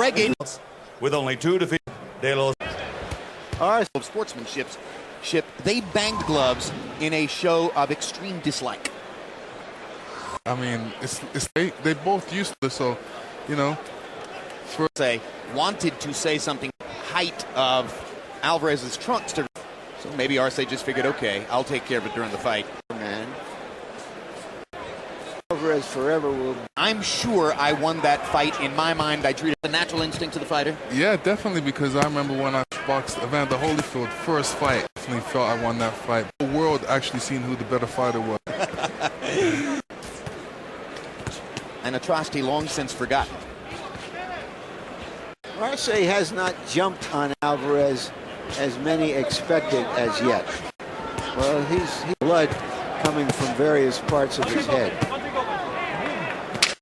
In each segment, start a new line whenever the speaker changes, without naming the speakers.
reggae.
With only 2 defeats, De Los
Arce of sportsmanship, they banged gloves in a show of extreme dislike.
I mean, they both used to, so, you know.
Wanted to say something height of Alvarez's trunks, so maybe Arce just figured, okay, I'll take care of it during the fight. Man,
Alvarez forever will.
I'm sure I won that fight. In my mind, I treated the natural instinct of the fighter.
Yeah, definitely, because I remember when I boxed Evander Holyfield first fight, definitely felt I won that fight. The world actually seen who the better fighter was.
An atrocity long since forgotten.
Arce has not jumped on Alvarez as many expected as yet. Well, he's blood coming from various parts of his head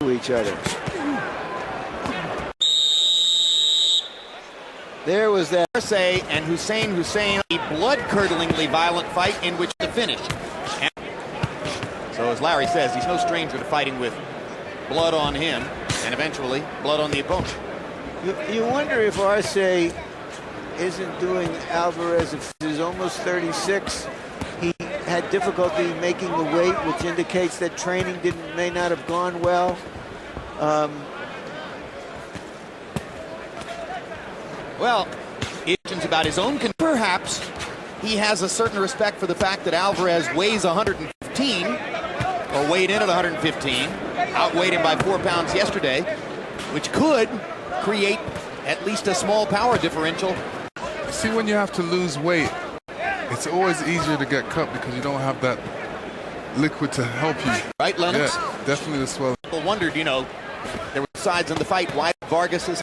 to each other. There was that
Arce and Hussein, a blood-curdlingly violent fight in which the finish. And so as Larry says, he's no stranger to fighting with blood on him and eventually blood on the opponent.
You wonder if Arce isn't doing Alvarez. He's almost 36. He had difficulty making the weight, which indicates that training may not have gone well.
Well, it's about his own. Perhaps he has a certain respect for the fact that Alvarez weighs 115, or weighed in at 115, outweighed him by 4 pounds yesterday, which could create at least a small power differential.
See, when you have to lose weight, it's always easier to get cut because you don't have that liquid to help you.
Right, Lennox?
Yeah, definitely the swelling.
People wondered, you know, there were sides in the fight. Why Vargas was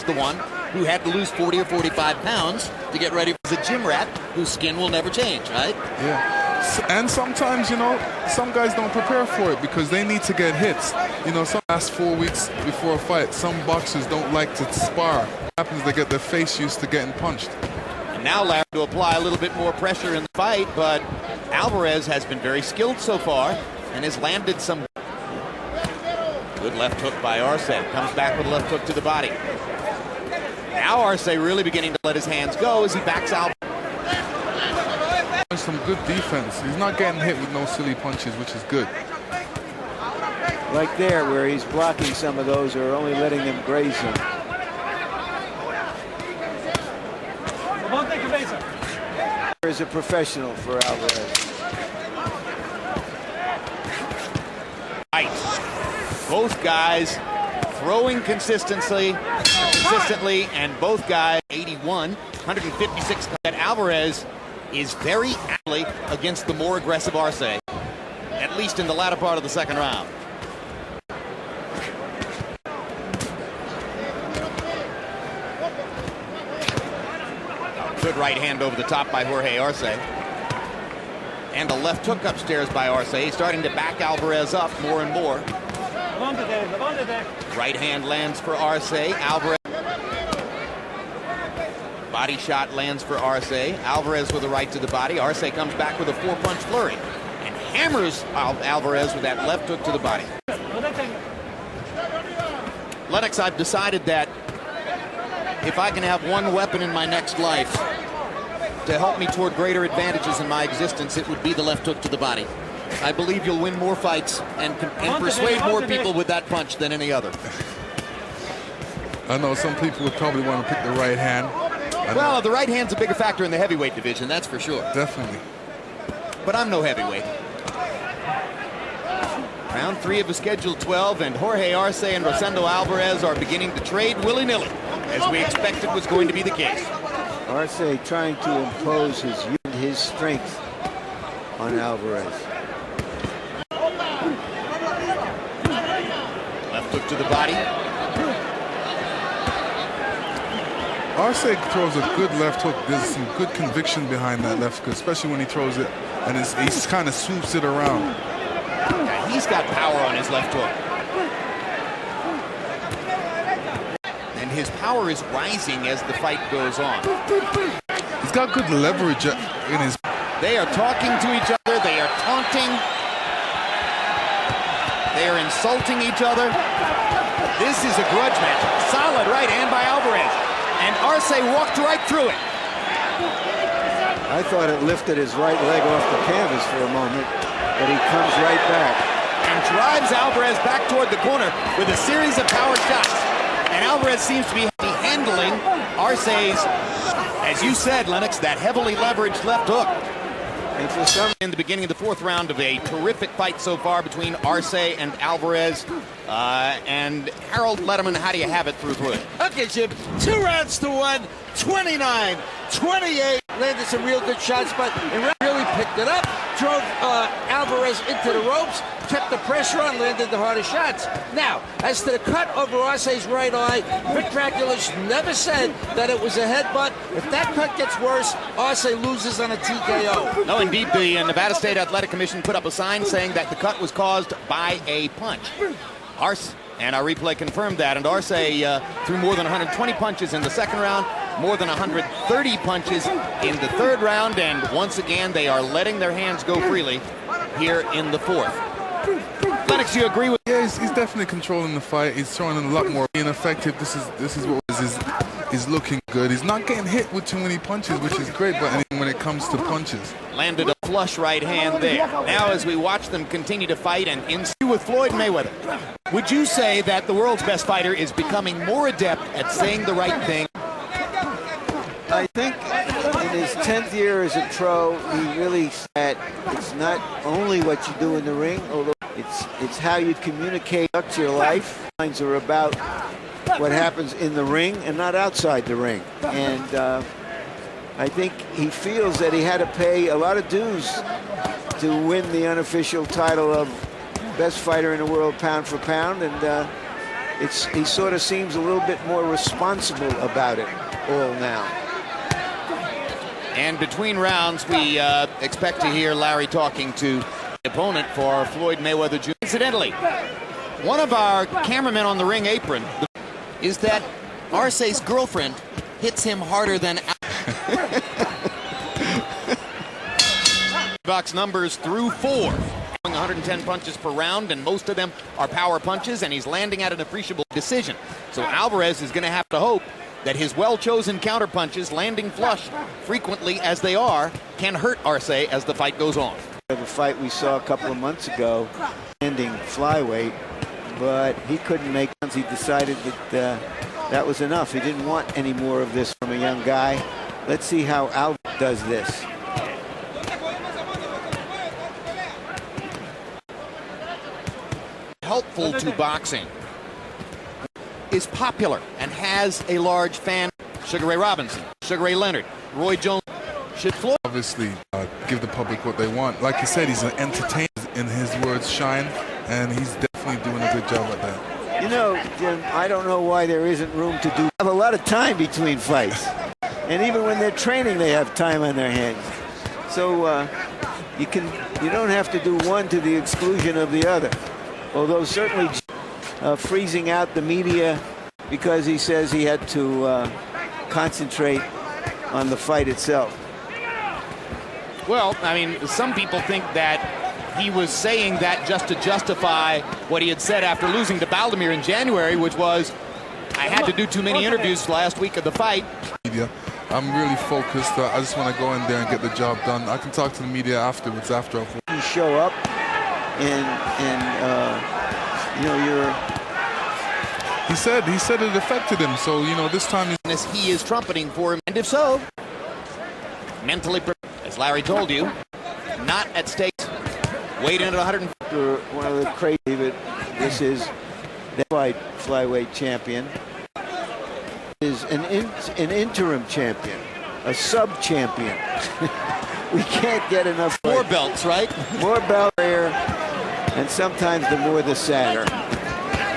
the one who had to lose 40 or 45 pounds to get ready for the gym rat whose skin will never change, right?
Yeah. And sometimes, you know, some guys don't prepare for it because they need to get hits. You know, some last 4 weeks before a fight, some boxers don't like to spar. What happens, they get their face used to getting punched.
And now Larry to apply a little bit more pressure in the fight, but Alvarez has been very skilled so far and has landed some good left hook by Arce. Comes back with a left hook to the body. Now Arce really beginning to let his hands go as he backs out.
Some good defense. He's not getting hit with no silly punches, which is good.
like there, where he's blocking some of those or only letting them graze him. Is a professional for Alvarez.
Right. Both guys throwing consistently, and both guys 81, 156. That Alvarez is very active against the more aggressive Arce, at least in the latter part of the second round. Good right hand over the top by Jorge Arce. And a left hook upstairs by Arce, starting to back Alvarez up more and more. Right hand lands for Arce. Alvarez. Body shot lands for Arce. Alvarez with a right to the body. Arce comes back with a four-punch flurry and hammers Alvarez with that left hook to the body. Lennox, I've decided that if I can have one weapon in my next life to help me toward greater advantages in my existence, it would be the left hook to the body. I believe you'll win more fights and persuade more people with that punch than any other.
I know some people would probably want to pick the right hand.
Well, the right hand's a bigger factor in the heavyweight division, that's for sure.
Definitely.
But I'm no heavyweight. Round 3 of the scheduled 12, and Jorge Arce and Rosendo Alvarez are beginning to trade willy-nilly, as we expected was going to be the case.
Arce trying to impose his strength on Alvarez.
Left hook to the body.
Arce throws a good left hook. There's some good conviction behind that left hook, especially when he throws it and he kind of swoops it around.
Yeah, he's got power on his left hook. And his power is rising as the fight goes on.
He's got good leverage in his...
They are talking to each other. They are taunting. They are insulting each other. This is a grudge match. Solid right hand by Arce walked right through it.
I thought it lifted his right leg off the canvas for a moment, but he comes right back.
And drives Alvarez back toward the corner with a series of power shots. And Alvarez seems to be handling Arce's, as you said, Lennox, that heavily leveraged left hook.
And for some,
In the beginning of the fourth round of a terrific fight so far between Arce and Alvarez. And Harold Letterman, how do you have it through it?
Okay, Jim, 2 rounds to 1, 29-28. Landed some real good shots, but really picked it up. Drove Alvarez into the ropes, kept the pressure on, landed the harder shots. Now, as to the cut over Arce's right eye, Vic Draculas never said that it was a headbutt. If that cut gets worse, Arce loses on a TKO.
No, indeed, the Nevada State Athletic Commission put up a sign saying that the cut was caused by a punch. Arce, and our replay confirmed that, and Arce threw more than 120 punches in the second round, more than 130 punches in the third round, and once again they are letting their hands go freely here in the fourth. Lennox, you agree with?
Yeah, he's definitely controlling the fight. He's throwing a lot more, being effective. This is what is looking good. He's not getting hit with too many punches, which is great. But when it comes to punches,
Landed a flush right hand there. Now, as we watch them continue to fight and ensue with Floyd Mayweather, would you say that the world's best fighter is becoming more adept at saying the right thing?
I think in his 10th year as a pro, he really said it's not only what you do in the ring, although it's how you communicate to your life. Lines are about what happens in the ring and not outside the ring. And I think he feels that he had to pay a lot of dues to win the unofficial title of best fighter in the world pound for pound, and he sort of seems a little bit more responsible about it all now.
And between rounds, we expect to hear Larry talking to the opponent for Floyd Mayweather Jr. Incidentally, one of our cameramen on the ring apron is that Arce's girlfriend hits him harder than box numbers through 4. 110 punches per round, and most of them are power punches, and he's landing at an appreciable decision. So Alvarez is going to have to hope that his well-chosen counter punches, landing flush frequently as they are, can hurt Arce as the fight goes on.
The fight we saw a couple of months ago, ending flyweight, but he couldn't make sense. He decided that that was enough. He didn't want any more of this from a young guy. Let's see how Alvarez does this.
Helpful to boxing, is popular and has a large fan. Sugar Ray Robinson, Sugar Ray Leonard, Roy Jones. Should Floyd
obviously give the public what they want. Like you said, he's an entertainer, in his words, shine, and he's definitely doing a good job at that.
You know, Jim, I don't know why there isn't room to have a lot of time between fights. And even when they're training, they have time on their hands. So you don't have to do one to the exclusion of the other. Although certainly freezing out the media because he says he had to concentrate on the fight itself.
Well, I mean, some people think that he was saying that just to justify what he had said after losing to Baldomir in January, which was, I had to do too many interviews last week of the fight.
Media, I'm really focused. I just want to go in there and get the job done. I can talk to the media afterwards, after
you show up, and you know, you're.
He said it affected him. So you know, this time
he is trumpeting for him, and if so, mentally prepared, as Larry told you, not at stake. Weighed in at 100.
One of the crazy, but this is the flyweight champion. Is an interim champion, a sub-champion. We can't get enough.
More belts, right?
More belts here, and sometimes the more the sadder.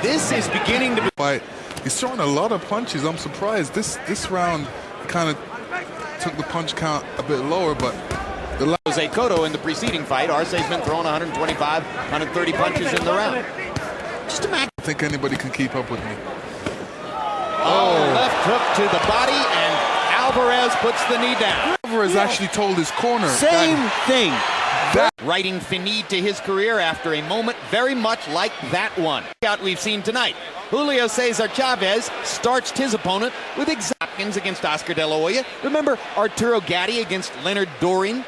This is beginning to be.
Fight. He's throwing a lot of punches. I'm surprised. This round kind of took the punch count a bit lower, but the
Jose Cotto in the preceding fight. Arce's been throwing 125, 130 punches in the round. Just imagine.
I don't think anybody can keep up with me.
Oh, left hook to the body, and Alvarez puts the knee down.
Alvarez actually told his corner.
Same thing.
Writing finite to his career after a moment very much like that one. We've seen tonight. Julio Cesar Chavez starched his opponent with exact Watkins against Oscar De La Hoya. Remember Arturo Gatti against Leonard Doring.